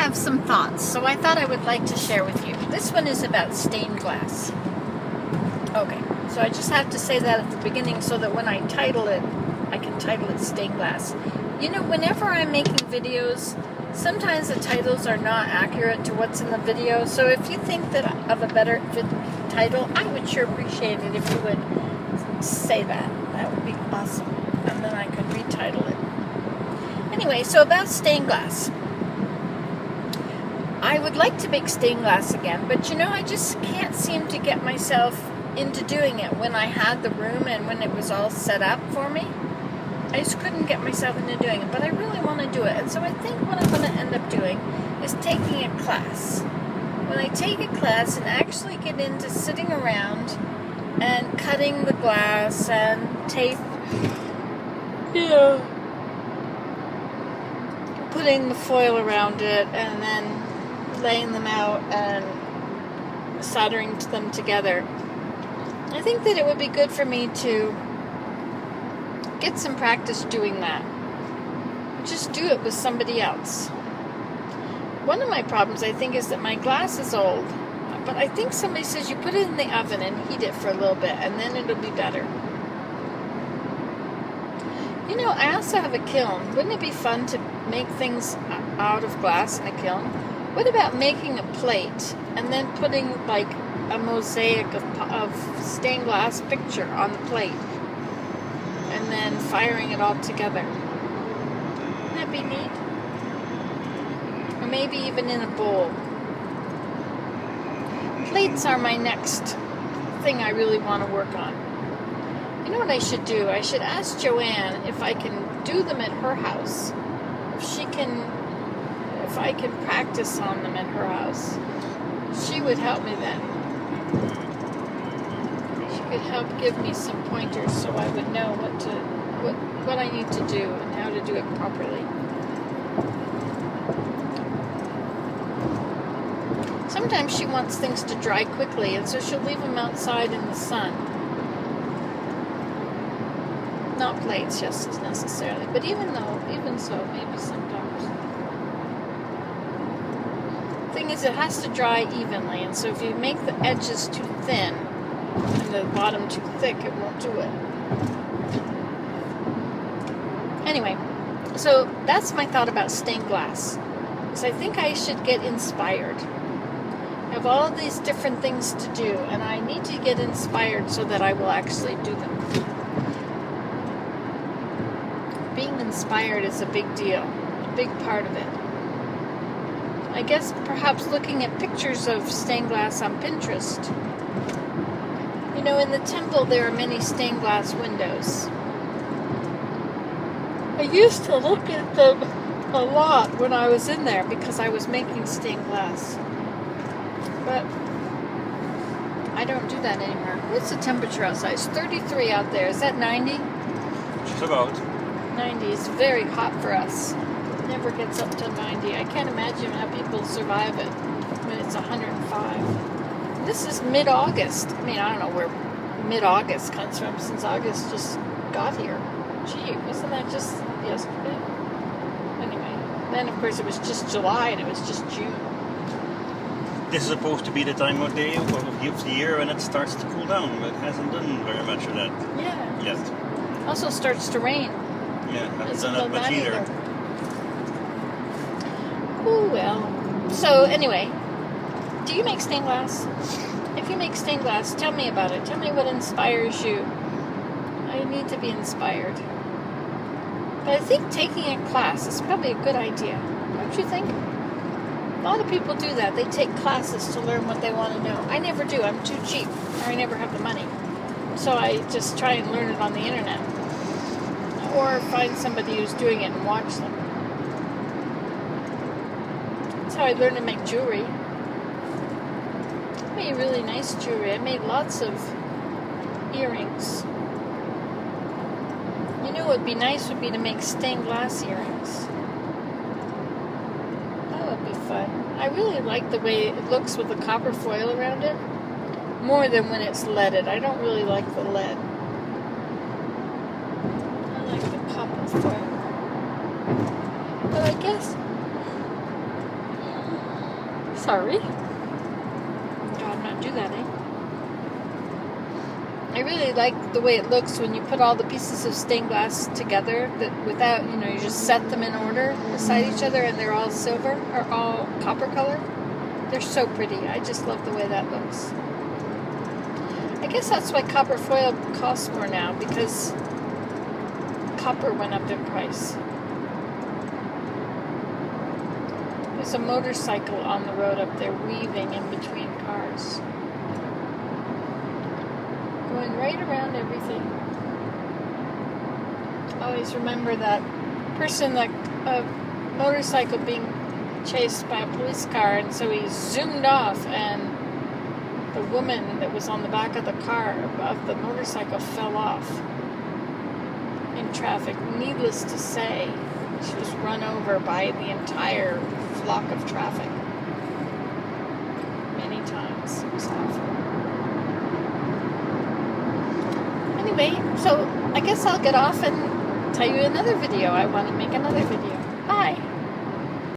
have some thoughts, so I thought I would like to share with you. This one is about stained glass. Okay, so I just have to say that at the beginning so that when I title it, I can title it Stained Glass. You know, whenever I'm making videos, sometimes the titles are not accurate to what's in the video, so if you think that of a better title, I would sure appreciate it if you would say that. That would be awesome, and then I could retitle it. Anyway, so about stained glass. I would like to make stained glass again, but you know, I just can't seem to get myself into doing it when I had the room and when it was all set up for me. I just couldn't get myself into doing it, but I really want to do it. And so I think what I'm going to end up doing is taking a class. When I take a class and actually get into sitting around and cutting the glass and tape, putting the foil around it and then laying them out and soldering them together. I think that it would be good for me to get some practice doing that. Just do it with somebody else. One of my problems, I think, is that my glass is old. But I think somebody says you put it in the oven and heat it for a little bit and then it'll be better. You know, I also have a kiln. Wouldn't it be fun to make things out of glass in a kiln? What about making a plate and then putting like a mosaic of stained glass picture on the plate and then firing it all together? Wouldn't that be neat? Or maybe even in a bowl. Plates are my next thing I really want to work on. You know what I should do? I should ask Joanne if I can do them at her house. If I can practice on them at her house. She would help me then. She could help give me some pointers so I would know what I need to do and how to do it properly. Sometimes she wants things to dry quickly, and so she'll leave them outside in the sun. Not plates just as necessarily, but even so, maybe sometimes. The thing is, it has to dry evenly, and so if you make the edges too thin and the bottom too thick, it won't do it. Anyway, so that's my thought about stained glass. Because I think I should get inspired. I have all these different things to do, and I need to get inspired so that I will actually do them. Being inspired is a big deal, a big part of it. I guess perhaps looking at pictures of stained glass on Pinterest. You know, in the temple there are many stained glass windows. I used to look at them a lot when I was in there because I was making stained glass. But I don't do that anymore. What's the temperature outside? It's 33 out there. Is that 90? Just about. 90 is very hot for us. It never gets up to 90. I can't imagine how people survive it when it's 105. This is mid-August. I mean, I don't know where mid-August comes from since August just got here. Gee, wasn't that just yesterday? Anyway, then of course it was just July and it was just June. This is supposed to be the time of day of the year when it starts to cool down, but it hasn't done very much of that yet. Also starts to rain. Yeah, hasn't done that much either. Oh well. So anyway, do you make stained glass? If you make stained glass, tell me about it. Tell me what inspires you. I need to be inspired. But I think taking a class is probably a good idea. Don't you think? A lot of people do that. They take classes to learn what they want to know. I never do. I'm too cheap. Or I never have the money. So I just try and learn it on the internet. Or find somebody who's doing it and watch them. That's how I learned to make jewelry. I made really nice jewelry. I made lots of earrings. You know what would be nice would be to make stained glass earrings. That would be fun. I really like the way it looks with the copper foil around it. More than when it's leaded. I don't really like the lead. I like the copper foil. But I guess Sorry. God, not do that, eh? I really like the way it looks when you put all the pieces of stained glass together, that without, you just set them in order beside each other and they're all silver or all copper color. They're so pretty. I just love the way that looks. I guess that's why copper foil costs more now, because copper went up in price. There's a motorcycle on the road up there weaving in between cars. Going right around everything. Always remember that person, like a motorcycle being chased by a police car, and so he zoomed off, and the woman that was on the back of the car of the motorcycle fell off in traffic. Needless to say, she was run over by the entire flock of traffic many times. It was awful. Anyway, so I guess I'll get off and tell you another video. I want to make another video. Bye.